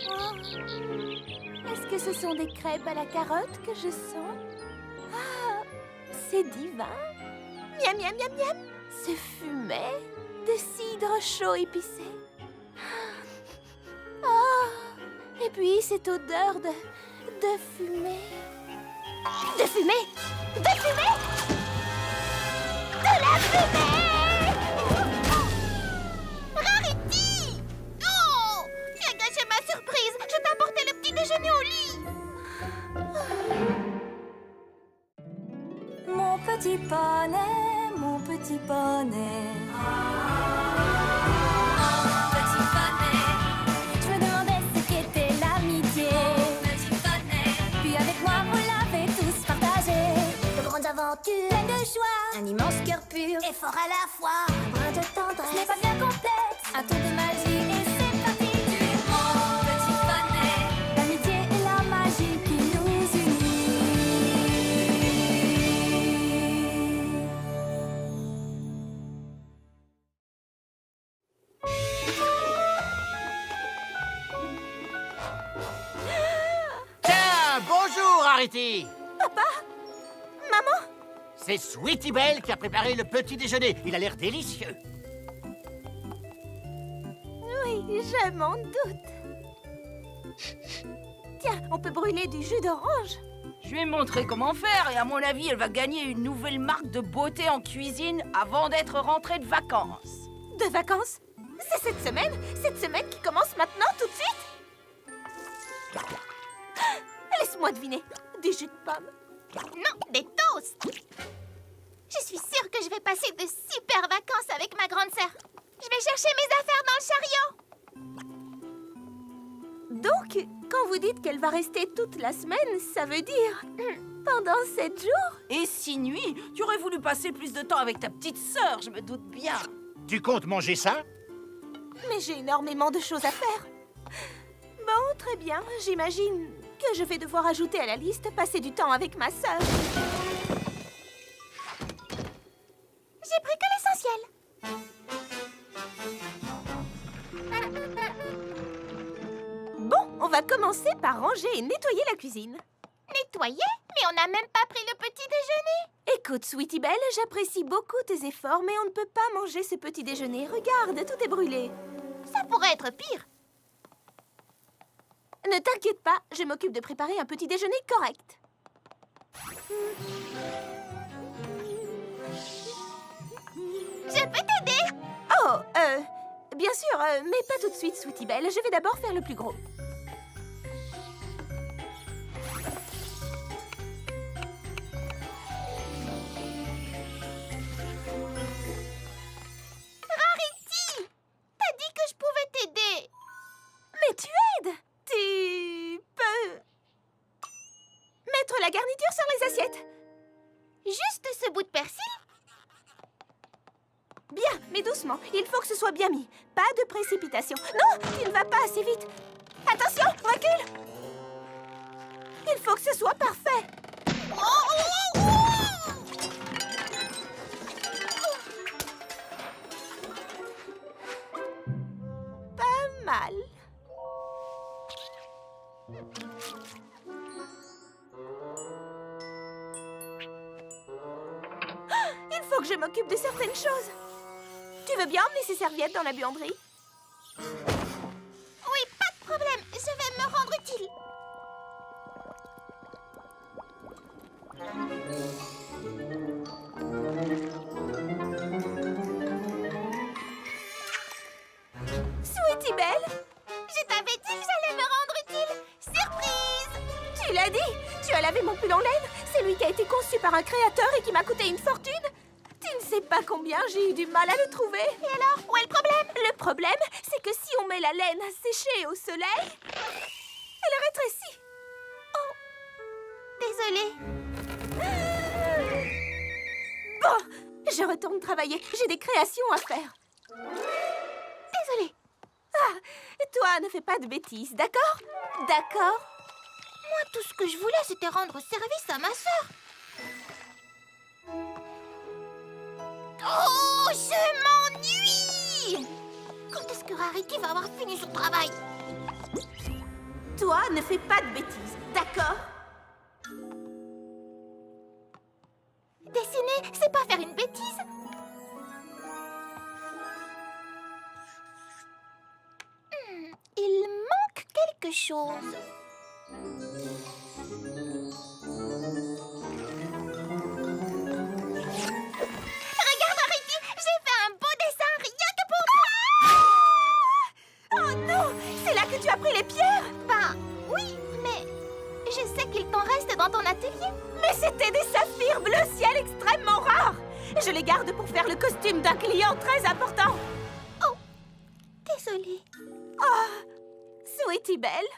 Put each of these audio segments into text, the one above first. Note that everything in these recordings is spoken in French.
Oh. Est-ce que ce sont des crêpes à la carotte que je sens? Ah, c'est divin. Miam, miam, miam, miam. Ce fumet de cidre chaud épicé. Oh, et puis cette odeur de fumée. De fumée! De fumée! De la fumée! Rarity! Oh! Tu as gâché ma surprise! Je t'ai apporté le petit déjeuner au lit! Mon petit poney, mon petit poney. Mon petit poney. Je me demandais ce qu'était l'amitié. Mon petit poney. Puis avec moi, vous l'avez tous partagé. De grandes aventures, pleines de joie. Un immense cœur pur et fort à la fois. Un brin de tendresse. Ce n'est pas bien complexe. Un tour de magie et c'est parti. Tu es mon petit poney. L'amitié et la magie qui nous unit. Tiens, bonjour, Rarity. Maman? C'est Sweetie Belle qui a préparé le petit déjeuner. Il a l'air délicieux. Oui, je m'en doute. Tiens, on peut brûler du jus d'orange. Je vais montrer comment faire et à mon avis, elle va gagner une nouvelle marque de beauté en cuisine avant d'être rentrée de vacances. De vacances? C'est cette semaine qui commence maintenant, tout de suite? Laisse-moi deviner. Du jus de pomme. Non, des toasts! Je suis sûre que je vais passer de super vacances avec ma grande sœur. Je vais chercher mes affaires dans le chariot. Donc, quand vous dites qu'elle va rester toute la semaine, ça veut dire pendant 7 jours? Et 6 nuits, tu aurais voulu passer plus de temps avec ta petite sœur, je me doute bien. Tu comptes manger ça? Mais j'ai énormément de choses à faire. Bon, très bien. J'imagine que je vais devoir ajouter à la liste passer du temps avec ma sœur. J'ai pris que l'essentiel. Bon, on va commencer par ranger et nettoyer la cuisine. Nettoyer? Mais on n'a même pas pris le petit déjeuner. Écoute, Sweetie Belle, j'apprécie beaucoup tes efforts, mais on ne peut pas manger ce petit déjeuner. Regarde, tout est brûlé. Ça pourrait être pire. Ne t'inquiète pas, je m'occupe de préparer un petit déjeuner correct. Je peux t'aider? Oh, bien sûr, mais pas tout de suite, Sweetie Belle. Je vais d'abord faire le plus gros. Rarity! T'as dit que je pouvais t'aider. Mais tu aides! Tu peux mettre la garniture sur les assiettes. Juste ce bout de persil? Bien, mais doucement. Il faut que ce soit bien mis. Pas de précipitation. Non, tu ne vas pas assez vite. Attention, recule. Il faut que ce soit parfait. Pas mal. Il faut que je m'occupe de certaines choses. Tu veux bien emmener ces serviettes dans la buanderie? Oui, pas de problème. Je vais me rendre utile. Sweetie Belle, Je t'avais dit que j'allais me rendre utile. Surprise! tu l'as dit. Tu as lavé mon pull en laine. C'est lui qui a été conçu par un créateur et qui m'a coûté une fortune. Tu ne sais pas combien j'ai eu du mal à le trouver. Et alors, où est le problème? Le problème, c'est que si on met la laine à sécher au soleil, elle rétrécit. Désolée. Bon, je retourne travailler. J'ai des créations à faire. Désolée. Ah, toi, ne fais pas de bêtises, d'accord? D'accord? Moi, tout ce que je voulais, c'était rendre service à ma sœur. Oh, je m'ennuie! Quand est-ce que Rarity va avoir fini son travail? Toi, ne fais pas de bêtises, d'accord? Dessiner, c'est pas faire une bêtise. Il manque quelque chose. Regarde, Rarity, j'ai fait un beau dessin rien que pour toi. Oh non! C'est là que tu as pris les pierres? Ben, oui, mais je sais qu'il t'en reste dans ton atelier. Mais c'était des saphirs bleu ciel extrêmement rares! Je les garde pour faire le costume d'un client très important. Oh, désolée. Oh, Sweetie Belle,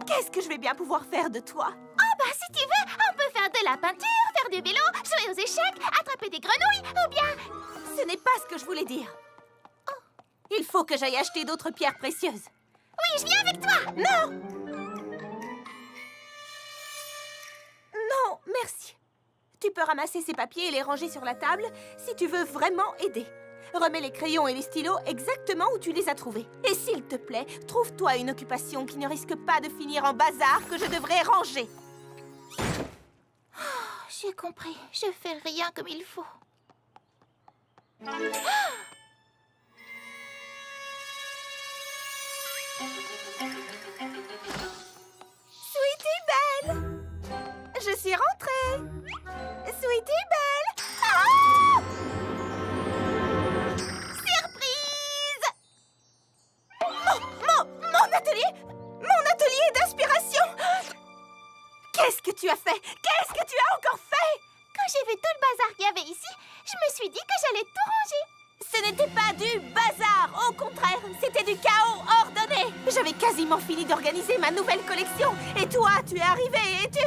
qu'est-ce que je vais bien pouvoir faire de toi? Oh, bah, si tu veux, on peut faire de la peinture, faire du vélo, jouer aux échecs, attraper des grenouilles, ou bien... Ce n'est pas ce que je voulais dire. Il faut que j'aille acheter d'autres pierres précieuses. Oui, je viens avec toi. Non! Non, merci. Tu peux ramasser ces papiers et les ranger sur la table si tu veux vraiment aider. Remets les crayons et les stylos exactement où tu les as trouvés. Et s'il te plaît, trouve-toi une occupation qui ne risque pas de finir en bazar que je devrais ranger. J'ai compris. Je fais rien comme il faut. Sweetie Belle! Je suis rentrée! Sweetie Belle! Ah! Surprise! Mon atelier! Mon atelier d'inspiration! Qu'est-ce que tu as fait? Qu'est-ce que tu as encore fait? Quand j'ai vu tout le bazar qu'il y avait ici, je me suis dit que j'allais tout ranger. Ce n'était pas du bazar, au contraire, c'était du chaos ordonné. J'avais quasiment fini d'organiser ma nouvelle collection. Et toi, tu es arrivé et tu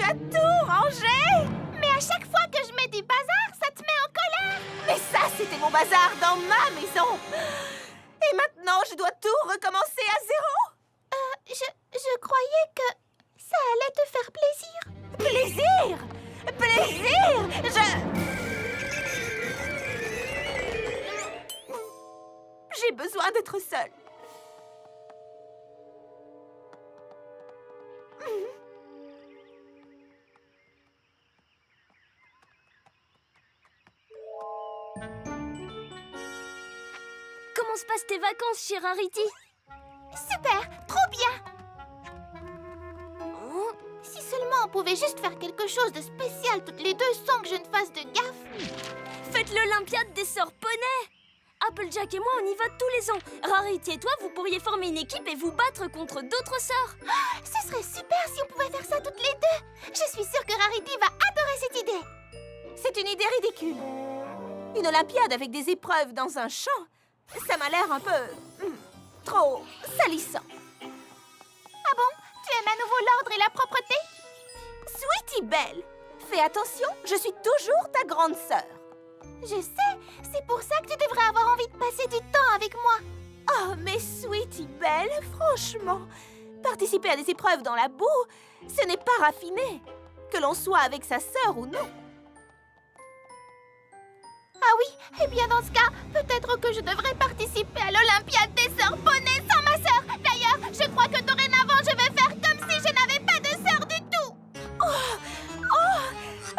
as tout rangé. Mais à chaque fois que je mets du bazar, ça te met en colère. Mais ça, c'était mon bazar dans ma maison. Et maintenant, je dois tout recommencer à zéro. Je croyais que ça allait te faire plaisir. Plaisir! Plaisir! J'ai besoin d'être seule. Comment se passent tes vacances, chère Rarity? Super, trop bien. Si seulement on pouvait juste faire quelque chose de spécial toutes les deux sans que je ne fasse de gaffe. Faites l'Olympiade des sœurs Poney! Applejack et moi, on y va tous les ans. Rarity et toi, vous pourriez former une équipe et vous battre contre d'autres sœurs. Ce serait super si on pouvait faire ça toutes les deux. Je suis sûre que Rarity va adorer cette idée. C'est une idée ridicule. Une Olympiade avec des épreuves dans un champ, ça m'a l'air un peu... trop salissant. Ah bon? Tu aimes à nouveau l'ordre et la propreté? Sweetie Belle, fais attention, je suis toujours ta grande sœur. Je sais, c'est pour ça que tu devrais avoir envie de passer du temps avec moi. Oh, mais Sweetie Belle, franchement, participer à des épreuves dans la boue, ce n'est pas raffiné, que l'on soit avec sa sœur ou non. Ah oui, eh bien dans ce cas, peut-être que je devrais participer à l'Olympiade des sœurs Poney sans ma sœur. D'ailleurs, je crois que dorénavant, je vais faire comme si je n'avais pas de sœur du tout.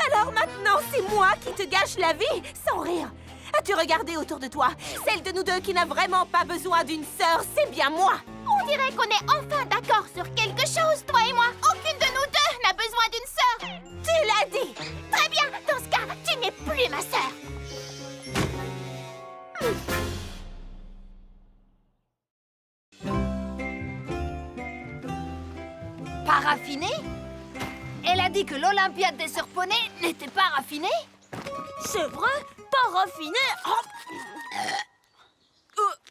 Alors maintenant, c'est moi qui te gâche la vie, sans rire. As-tu regardé autour de toi? Celle de nous deux qui n'a vraiment pas besoin d'une sœur, c'est bien moi. On dirait qu'on est enfin d'accord sur quelque chose, toi et moi. Aucune de nous deux n'a besoin d'une sœur. Tu l'as dit. Très bien, dans ce cas, tu n'es plus ma sœur. Pas raffiné? Elle a dit que l'Olympiade des sœurs Poney n'était pas raffinée? C'est vrai? Pas raffiné?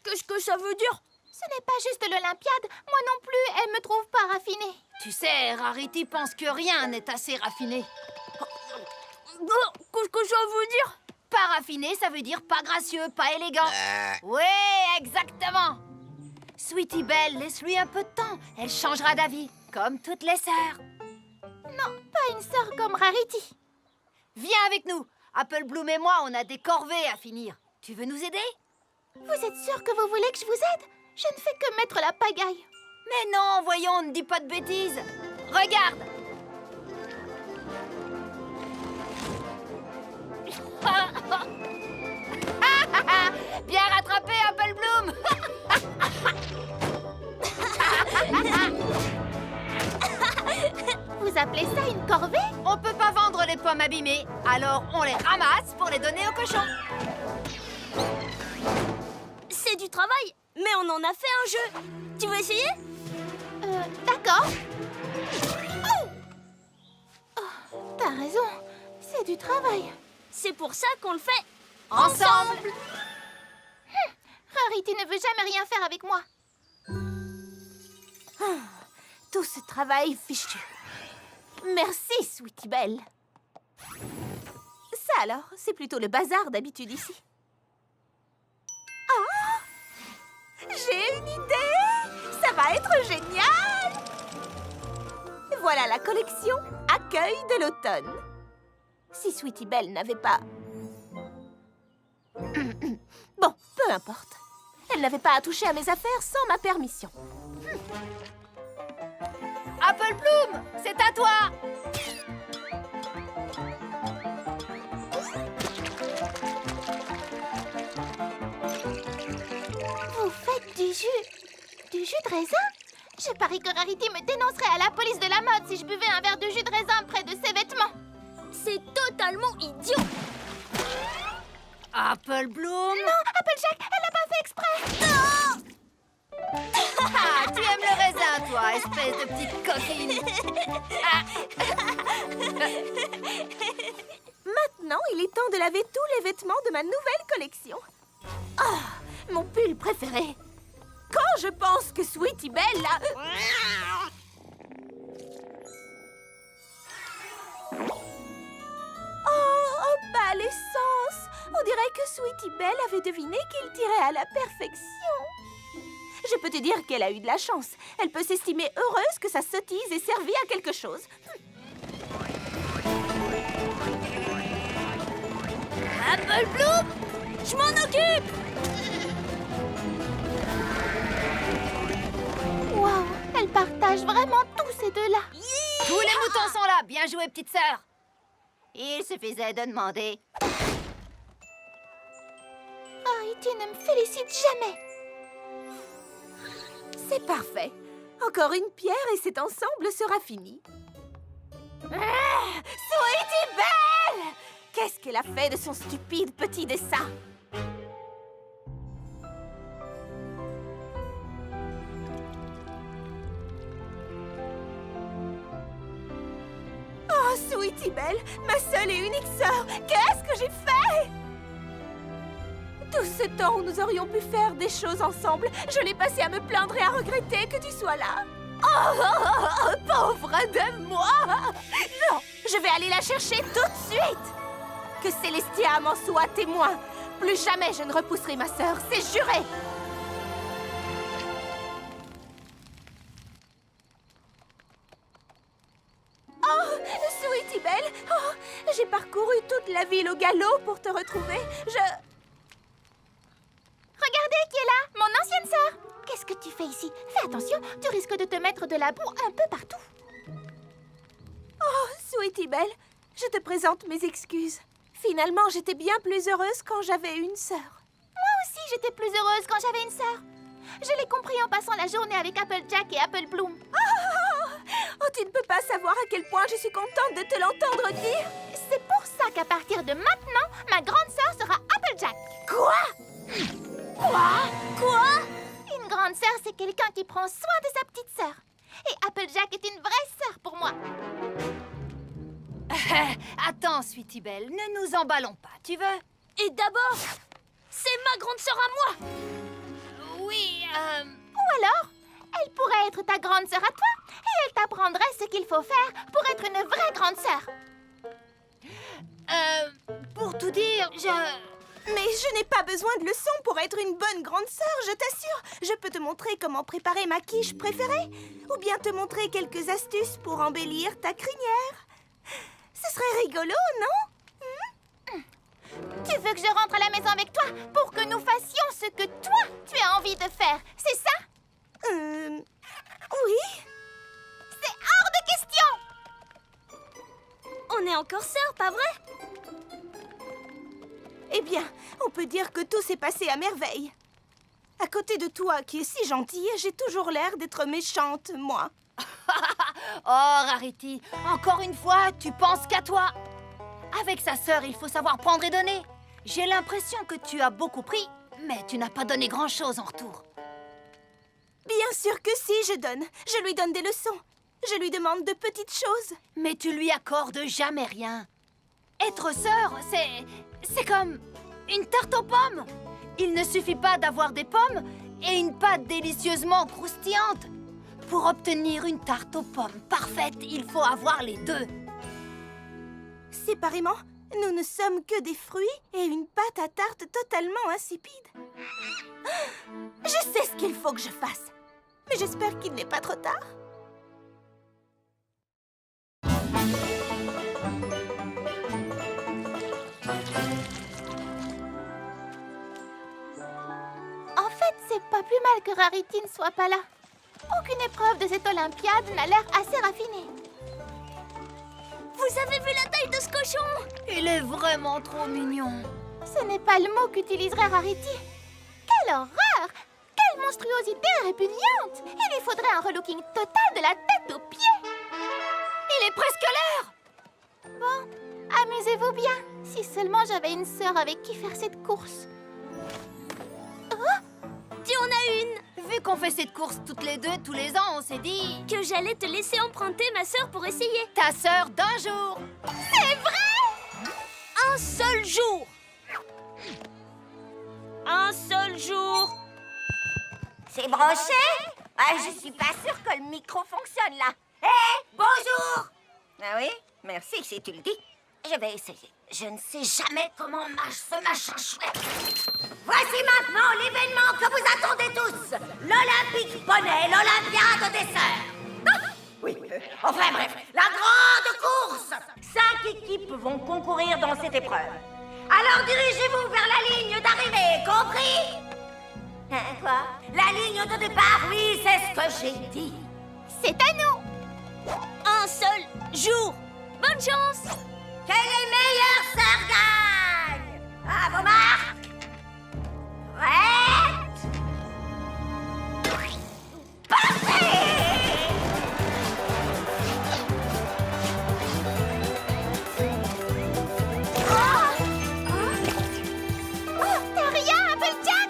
Qu'est-ce que ça veut dire? Ce n'est pas juste l'Olympiade. Moi non plus, elle me trouve pas raffinée. Tu sais, Rarity pense que rien n'est assez raffiné. Qu'est-ce que ça veut dire? Pas raffiné, ça veut dire pas gracieux, pas élégant. Oui, exactement. Sweetie Belle, laisse-lui un peu de temps. Elle changera d'avis, comme toutes les sœurs. Non, pas une sœur comme Rarity. Viens avec nous. Apple Bloom et moi, on a des corvées à finir. Tu veux nous aider? Vous êtes sûr que vous voulez que je vous aide? Je ne fais que mettre la pagaille. Mais non, voyons, ne dis pas de bêtises. Regarde. Bien rattrapé, Apple Bloom. Vous appelez ça une corvée? On peut pas vendre les pommes abîmées, alors on les ramasse pour les donner aux cochons. C'est du travail, mais on en a fait un jeu. Tu veux essayer? D'accord. Oh! Oh, t'as raison, c'est du travail. C'est pour ça qu'on le fait Ensemble. Rarity ne veut jamais rien faire avec moi. Tout ce travail fichu. Merci, Sweetie Belle. Ça alors, c'est plutôt le bazar d'habitude ici. Ah! J'ai une idée! Ça va être génial! Voilà la collection Accueil de l'automne. Si Sweetie Belle n'avait pas... Bon, peu importe. Elle n'avait pas à toucher à mes affaires sans ma permission. Apple Bloom, c'est à toi. Vous faites du jus de raisin? Je parie que Rarity me dénoncerait à la police de la mode si je buvais un verre de jus de raisin près de ses vêtements. C'est totalement idiot. Apple Bloom. Non, Applejack, elle n'a pas fait exprès. Non! Ah, tu aimes le raisin, toi, espèce de petite coquine. Maintenant, il est temps de laver tous les vêtements de ma nouvelle collection. Ah, mon pull préféré. Quand je pense que Sweetie Belle a... Oh, bas l'essence. On dirait que Sweetie Belle avait deviné qu'il tirait à la perfection. Je peux te dire qu'elle a eu de la chance. Elle peut s'estimer heureuse que sa sottise ait servi à quelque chose. Apple Bloom, je m'en occupe. Waouh, elle partage vraiment tous ces deux-là. Tous les moutons sont là. Bien joué, petite sœur. Il suffisait de demander. Rarity ne me félicite jamais. C'est parfait. Encore une pierre et cet ensemble sera fini. Ah, Sweetie Belle! Qu'est-ce qu'elle a fait de son stupide petit dessin? Oh, Sweetie Belle, ma seule et unique sœur, qu'est-ce que j'ai fait? Tout ce temps où nous aurions pu faire des choses ensemble, je l'ai passé à me plaindre et à regretter que tu sois là. Oh, pauvre de moi! Non, je vais aller la chercher tout de suite. Que Célestia m'en soit témoin. Plus jamais je ne repousserai ma sœur, c'est juré. Oh, Sweetie Belle, oh, j'ai parcouru toute la ville au galop pour te retrouver. Regardez qui est là, mon ancienne sœur. Qu'est-ce que tu fais ici? Fais attention, tu risques de te mettre de la boue un peu partout. Oh, Sweetie Belle, je te présente mes excuses. Finalement, j'étais bien plus heureuse quand j'avais une sœur. Moi aussi, j'étais plus heureuse quand j'avais une sœur. Je l'ai compris en passant la journée avec Applejack et Apple Bloom. Oh, tu ne peux pas savoir à quel point je suis contente de te l'entendre dire. C'est pour ça qu'à partir de maintenant, ma grande sœur sera Applejack. Quoi? Quoi? Une grande sœur, c'est quelqu'un qui prend soin de sa petite sœur. Et Applejack est une vraie sœur pour moi. Attends, Sweetie Belle, ne nous emballons pas, tu veux? Et d'abord, c'est ma grande sœur à moi. Oui, Ou alors, elle pourrait être ta grande sœur à toi et elle t'apprendrait ce qu'il faut faire pour être une vraie grande sœur. pour tout dire, Mais je n'ai pas besoin de leçons pour être une bonne grande sœur, je t'assure. Je peux te montrer comment préparer ma quiche préférée. Ou bien te montrer quelques astuces pour embellir ta crinière. Ce serait rigolo, non? Tu veux que je rentre à la maison avec toi pour que nous fassions ce que toi, tu as envie de faire, c'est ça? est encore sœur, pas vrai? Eh bien, on peut dire que tout s'est passé à merveille. À côté de toi, qui est si gentille, j'ai toujours l'air d'être méchante, moi. Oh, Rarity, encore une fois, tu penses qu'à toi. Avec sa sœur, il faut savoir prendre et donner. J'ai l'impression que tu as beaucoup pris, mais tu n'as pas donné grand-chose en retour. Bien sûr que si, je donne. Je lui donne des leçons. Je lui demande de petites choses. Mais tu lui accordes jamais rien. Être sœur, c'est comme une tarte aux pommes. Il ne suffit pas d'avoir des pommes et une pâte délicieusement croustillante. Pour obtenir une tarte aux pommes parfaite, il faut avoir les deux. Séparément, nous ne sommes que des fruits et une pâte à tarte totalement insipide. Je sais ce qu'il faut que je fasse. Mais j'espère qu'il n'est pas trop tard. En fait, c'est pas plus mal que Rarity ne soit pas là. Aucune épreuve de cette Olympiade n'a l'air assez raffinée. Vous avez vu la taille de ce cochon? Il est vraiment trop mignon. Ce n'est pas le mot qu'utiliserait Rarity. Quelle horreur! Quelle monstruosité répugnante! Il lui faudrait un relooking total de la tête aux pieds. Il est presque l'heure. Bon, amusez-vous bien. Si seulement j'avais une sœur avec qui faire cette course. Tu en as une! Vu qu'on fait cette course toutes les deux, tous les ans, on s'est dit... Que j'allais te laisser emprunter ma sœur pour essayer. Ta sœur d'un jour. C'est vrai! Un seul jour! Un seul jour! C'est branché? Ah, je suis pas sûre que le micro fonctionne là. Hé, bonjour! Ah oui? Merci si tu le dis. Je vais essayer. Je ne sais jamais comment marche ce machin chouette. Voici maintenant l'événement que vous attendez tous. L'Olympique Poney, l'Olympiade des sœurs. Ah, oui, enfin bref, la grande course. 5 équipes vont concourir dans cette épreuve. Alors dirigez-vous vers la ligne d'arrivée, compris? Hein, quoi? La ligne de départ, oui, c'est ce que j'ai dit. C'est à nous! Un seul jour! Bonne chance! Que les meilleures sœurs gagnent! À vos marques! Prêtes? Parfait! T'as rien, Applejack?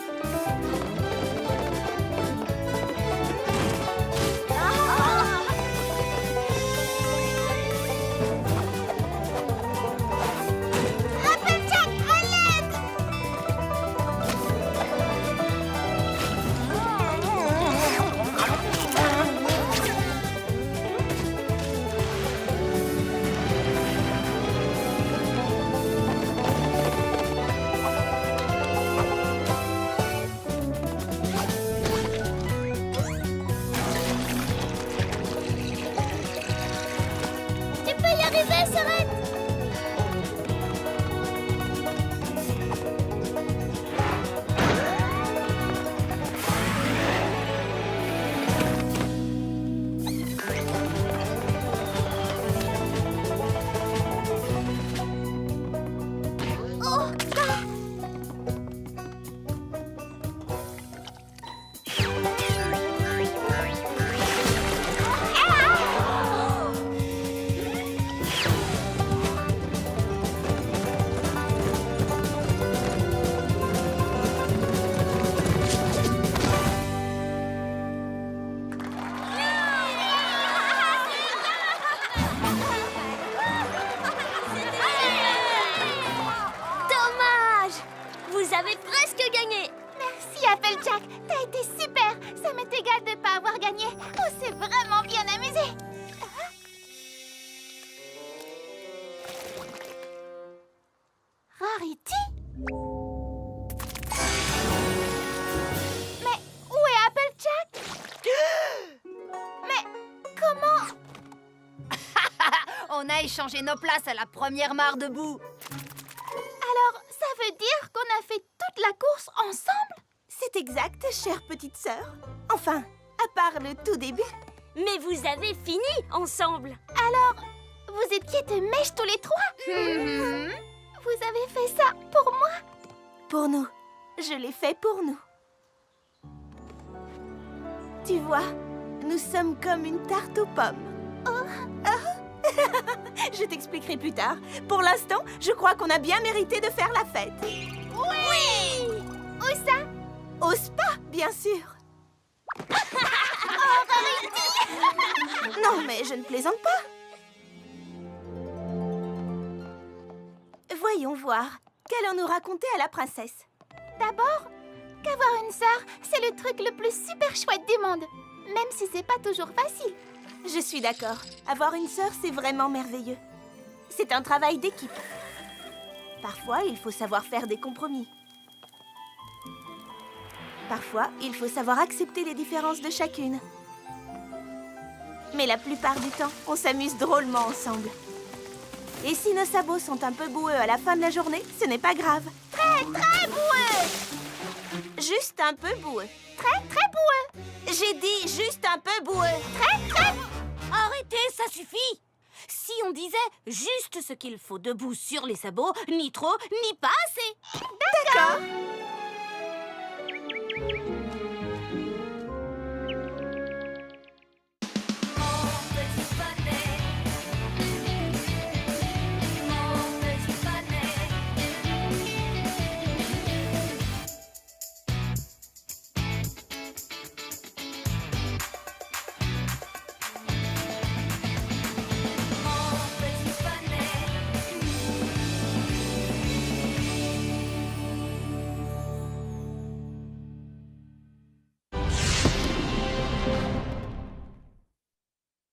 Applejack, à l'aide! Tu peux y arriver, Sœurette! Oh, ah. Dommage! Vous avez presque gagné! Merci, Applejack. T'as été super. Ça m'est égal de pas avoir gagné. On s'est vraiment bien amusé. Rarity? Mais où est Applejack? Mais comment? On a échangé nos places à la première mare debout. Alors, ça veut dire qu'on a fait toute la course ensemble? C'est exact, chère petite sœur. Enfin, à part le tout début. Mais vous avez fini ensemble. Alors, Vous étiez de mèche tous les trois. Vous avez fait ça pour moi? Pour nous. Je l'ai fait pour nous. Tu vois, nous sommes comme une tarte aux pommes. Je t'expliquerai plus tard. Pour l'instant, je crois qu'on a bien mérité de faire la fête. Oui! Où ça? Au spa, bien sûr. Non, mais je ne plaisante pas. Voyons voir. Qu'allons-nous raconter à la princesse? D'abord, qu'avoir une sœur, c'est le truc le plus super chouette du monde. Même si c'est pas toujours facile. Je suis d'accord. Avoir une sœur, c'est vraiment merveilleux. C'est un travail d'équipe. Parfois, il faut savoir faire des compromis. Parfois, il faut savoir accepter les différences de chacune. Mais la plupart du temps, on s'amuse drôlement ensemble. Et si nos sabots sont un peu boueux à la fin de la journée, ce n'est pas grave. Très boueux! Juste un peu boueux. Très boueux! J'ai dit juste un peu boueux. Arrêtez, ça suffit! Si on disait juste ce qu'il faut debout sur les sabots, ni trop, ni pas assez. D'accord.